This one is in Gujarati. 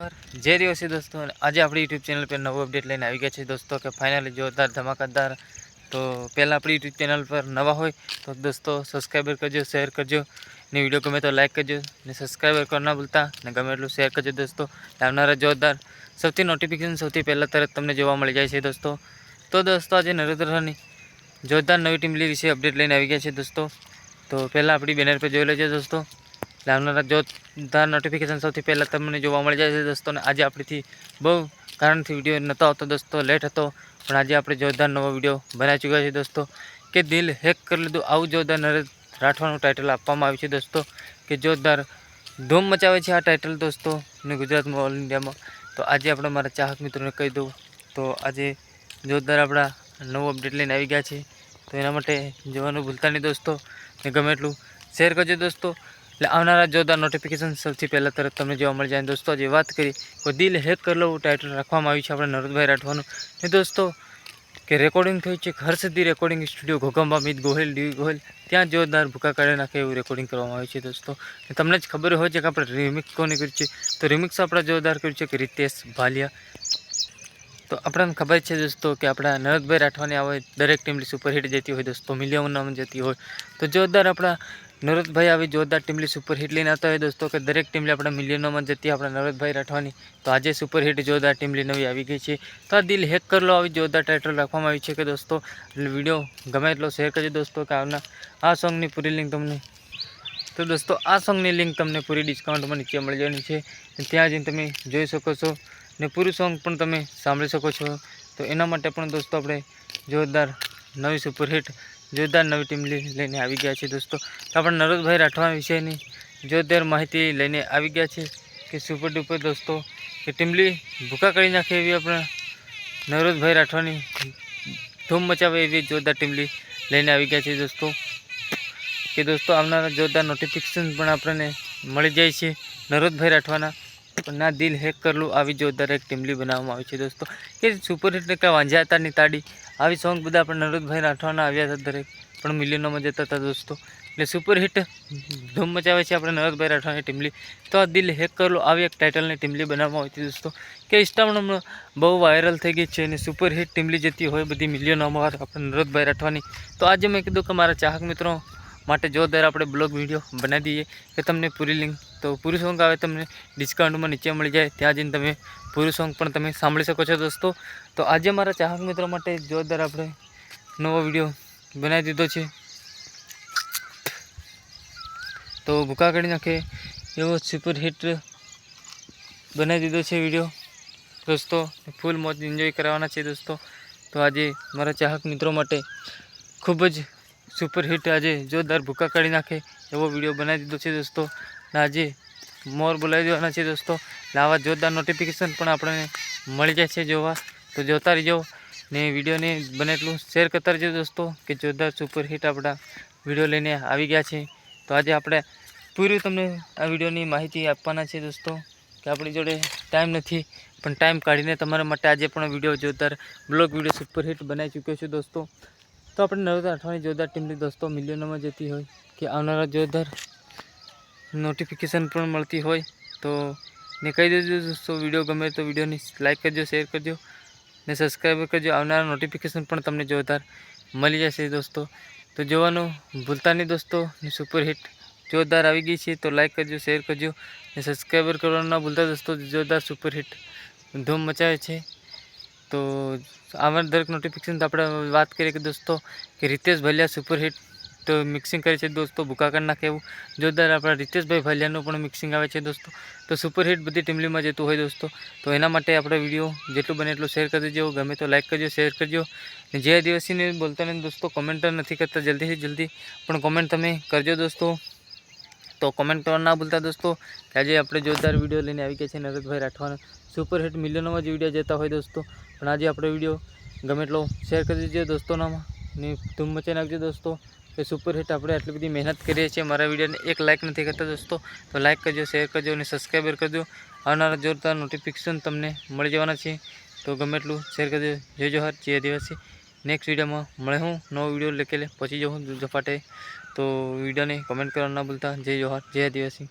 जोहार जय दिवसी दोस्तों। आज अपनी यूट्यूब चैनल पर नवो अपडेट लैने आ गया है दोस्तों के फाइनली जोरदार धमाकेदार। तो पहला अपनी यूट्यूब चैनल पर नवा हो तो दोस्तों सब्सक्राइबर करजो, शेयर करजो ने वीडियो गमे तो लाइक करजो ने सब्सक्राइबर करना भूलता ने गमे एटલું शेयर करजो दोस्तों। આવનારા जोरदार સૌથી नोटिफिकेशन સૌથી પહેલા તરત તમને જોવા મળી જાય છે दोस्तों। तो दोस्तों आज नरेंद्રની जोरदार नवी टीम विषय अपडेट लैने आ गया है दोस्तों। तो पहला अपनी बेनर पर જોઈ લેજો दोस्तों। આવનારા જોરદાર नोटिफिकेशन સૌથી પહેલા તમને જોવા મળી જાય છે दोस्तों। ને આજે આપણીથી બહુ કારણથી વિડીયો નહોતો આવતો दोस्तों, લેટ હતો, પણ આજે આપણે જોરદાર નવો વિડીયો બનાવી ચૂક્યા છે दोस्तों કે દિલ હેક કરી લીધું। આવું જોરદાર નરેશ રાઠવાનું ટાઇટલ આપવામાં આવ્યું છે दोस्तों કે જોરદાર ધૂમ મચાવે છે આ ટાઇટલ दोस्तों ને ગુજરાતમાં ઓલ ઇન્ડિયામાં। તો આજે આપણે મારા ચાહક મિત્રોને કહી દઉં તો આજે જોરદાર આપણા નવો અપડેટ લઈને આવી ગયા છે। તો એના માટે જોવાનું ભૂલતા નહીં दोस्तों ને ગમે એટલું શેર કરજો दोस्तों। એટલે આવનારા જોરદાર નોટિફિકેશન સૌથી પહેલાં તરત તમને જોવા મળી જાય। દોસ્તો આજે વાત કરી કોઈ દિલ હેક કરી લો ટાઇટલ રાખવામાં આવ્યું છે આપણે નરેશભાઈ રાઠવાનું ને दोस्तों કે રેકોર્ડિંગ થયું છે હર્ષદી રેકોર્ડિંગ સ્ટુડિયો ઘોઘંબા મિત ગોહિલ ડી ગોહિલ, ત્યાં જોરદાર ભૂકા કાઢી નાખે એવું રેકોર્ડિંગ કરવામાં આવ્યું છે दोस्तों। તમને જ ખબર હોય છે કે આપણે રિમિક્સ કોને કર્યું છે, તો રિમિક્સ આપણે જોરદાર કર્યું છે કે રીતેશ ભાલિયા। તો આપણને ખબર છે दोस्तों કે આપણા નરેશભાઈ રાઠવાની આવે દરેક ટીમલી સુપરહિટ જતી હોય दोस्तों, મિલિયનમાં જતી હોય। તો જોરદાર આપણા નરેશભાઈ આવી જોરદાર ટીમલી સુપરહિટ લઈને આવતા હોય दोस्तों કે દરેક ટીમલી આપણા મિલિયનોમાં જતી આપણા નરેશભાઈ રાઠવાની। તો આજે સુપરહિટ જોરદાર ટીમલી નવી આવી ગઈ છે। તો આ દિલ હેક કરી લો આવી જોરદાર ટાઇટલ રાખવામાં આવી છે કે दोस्तों વિડીયો ગમે એટલો શેર કરજો दोस्तों કે આવના આ સોંગની પૂરી લિંક તમને તો दोस्तों આ સોંગની લિંક તમને પૂરી ડિસ્કાઉન્ટમાં નીચે મળી જવાની છે, ત્યાં જઈને તમે જોઈ શકો છો ને પૂરું સોંગ પણ તમે સાંભળી શકો છો। તો એના માટે પણ दोस्तों આપણે જોરદાર નવી સુપરહિટ જોરદાર નવી ટીમ લઈને આવી ગયા છે दोस्तों। તો આપણે નરેશભાઈ રાઠવા વિશેની જોરદાર માહિતી લઈને આવી ગયા છે કે સુપર ડુપર दोस्तों કે ટીમલી ભૂકા કરી નાખે એવી આપણા નરેશભાઈ રાઠવાની ધૂમ મચાવે એવી જોરદાર ટીમલી લઈને આવી ગયા છે दोस्तों કે दोस्तों આવનારા જોરદાર નોટિફિકેશન પણ આપણને મળી જાય છે નરેશભાઈ રાઠવાના। પણ ના દિલ હેક કરલું આવી જોરદાર એક ટીમલી બનાવવામાં આવી છે दोस्तों કે સુપરહિટ કાંઈ વાંઝ્યા હતા ની તાડી આવી સોંગ બધા આપણે નરેશભાઈ રાઠવાના આવ્યા હતા દરેક પણ મિલિયનોમાં જતા હતા दोस्तों। એટલે સુપરહિટ ધૂમ મચાવે છે આપણે નરેશભાઈ રાઠવાની ટીમલી। તો આ દિલ હેક કરલું આવી એક ટાઇટલની ટીમલી બનાવવામાં આવી હતી दोस्तों કે ઇન્સ્ટાગ્રામમાં બહુ વાયરલ થઈ ગઈ છે અને સુપરહિટ ટીમલી જતી હોય બધી મિલિયનોમાં આપણે નરેશભાઈ રાઠવાની। તો આજે મેં કીધું કે મારા ચાહક મિત્રો માટે જોરદાર આપણે બ્લોગ વિડીયો બનાવી દઈએ કે તમને પૂરી લિંક તો પૂરું સોંગ આવે તમને ડિસ્કાઉન્ટમાં નીચે મળી જાય, ત્યાં જઈને તમે પૂરું સોંગ પણ તમે સાંભળી શકો છો दोस्तों। તો આજે મારા ચાહક મિત્રો માટે જોરદાર આપણે નવો વિડીયો બનાવી દીધો છે। તો ભૂકા કાઢી નાખે એવો સુપરહિટ બનાવી દીધો છે વિડીયો दोस्तों, ફૂલ મોજ એન્જોય કરવાના છે दोस्तों। તો આજે મારા ચાહક મિત્રો માટે ખૂબ જ સુપરહિટ આજે જોરદાર ભૂકા કાઢી નાખે એવો વિડીયો બનાવી દીધો છે दोस्तों। આજે મોર બોલાવી દેવાના છે दोस्तों। આવા જોરદાર નોટિફિકેશન પણ આપણને મળી જાય છે જોવા, તો જોતા રહીજો ને વિડીયોને બને એટલું શેર કરતા રહેજો दोस्तों કે જોરદાર સુપરહિટ આપણા વિડીયો લઈને આવી ગયા છે। તો આજે આપણે પૂરી તમને આ વિડીયોની માહિતી આપવાના છે दोस्तों કે આપણી જોડે ટાઈમ નથી પણ ટાઈમ કાઢીને તમારા માટે આજે પણ વિડીયો જોરદાર બ્લોગ વિડીયો સુપરહિટ બનાવી ચૂક્યો છું दोस्तों। તો આપણે નરેશ રાઠવાની જોરદાર ટીમની दोस्तों મિલિયનોમાં જતી હોય કે આવનારા જોરદાર નોટિફિકેશન પણ મળતી હોય તો ને કહી દેજો दोस्तों વિડીયો ગમે તો વિડીયોની લાઇક કરજો, શેર કરજો ને સબસ્ક્રાઈબ કરજો। આવનારા નોટિફિકેશન પણ તમને જોરદાર મળી જશે दोस्तों। તો જોવાનું ભૂલતા નહીં दोस्तों ને સુપરહિટ જોરદાર આવી ગઈ છે તો લાઇક કરજો, શેર કરજો ને સબસ્ક્રાઈબર કરવાનું ના ભૂલતા दोस्तों। જોરદાર સુપરહિટ ધૂમ મચાવે છે। તો આવા દરેક નોટિફિકેશન આપણે વાત કરીએ કે दोस्तों કે રીતેશ ભાલિયા સુપરહિટ તો મિક્સિંગ કરે છે दोस्तों ભૂકા કાઢી નાખે એવું જોરદાર આપણા રીતેશભાઈ ભાલિયાનું પણ મિક્સિંગ આવે છે दोस्तों। તો સુપરહિટ બધી ટીમલીમાં જતું હોય दोस्तों। તો એના માટે આપણે વિડીયો જેટલું બને એટલું શેર કરી દેજો, ગમે તો લાઇક કરજો, શેર કરજો ને જે આદિવાસીને બોલતા નહીં दोस्तों કોમેન્ટ નથી કરતા જલ્દીથી જલ્દી પણ કોમેન્ટ તમે કરજો दोस्तों। તો કોમેન્ટ કરવા ના ભૂલતા दोस्तों કે આજે આપણે જોરદાર વિડીયો લઈને આવી ગયા છે નરેશભાઈ રાઠવાનો સુપરહિટ મિલિયનોમાં જ વિડીયો જતા હોય दोस्तों। પણ આજે આપણે વિડીયો ગમે એટલો શેર કરી દેજો दोस्तोનામાં ને ધૂમ મચાવી નાખજો दोस्तों કે સુપરહિટ આપણે આટલી બધી મહેનત કરીએ છીએ મારા વિડીયોને એક લાઇક નથી કરતા दोस्तों। તો લાઇક કરજો, શેર કરજો અને સબસ્ક્રાઈબર કરજો। આવનારા જોરદાર નોટિફિકેશન તમને મળી જવાના છે તો ગમે એટલું શેર કરજો। જય જોહાર, જય આદિવાસી। નેક્સ્ટ વિડીયોમાં મળે હું નવો વિડીયો લેકે પહોંચી જાઉં ઝપાટે। તો વિડીયોને કમેન્ટ કરવાનું ના ભૂલતા। જય જોહાર, જય આદિવાસી।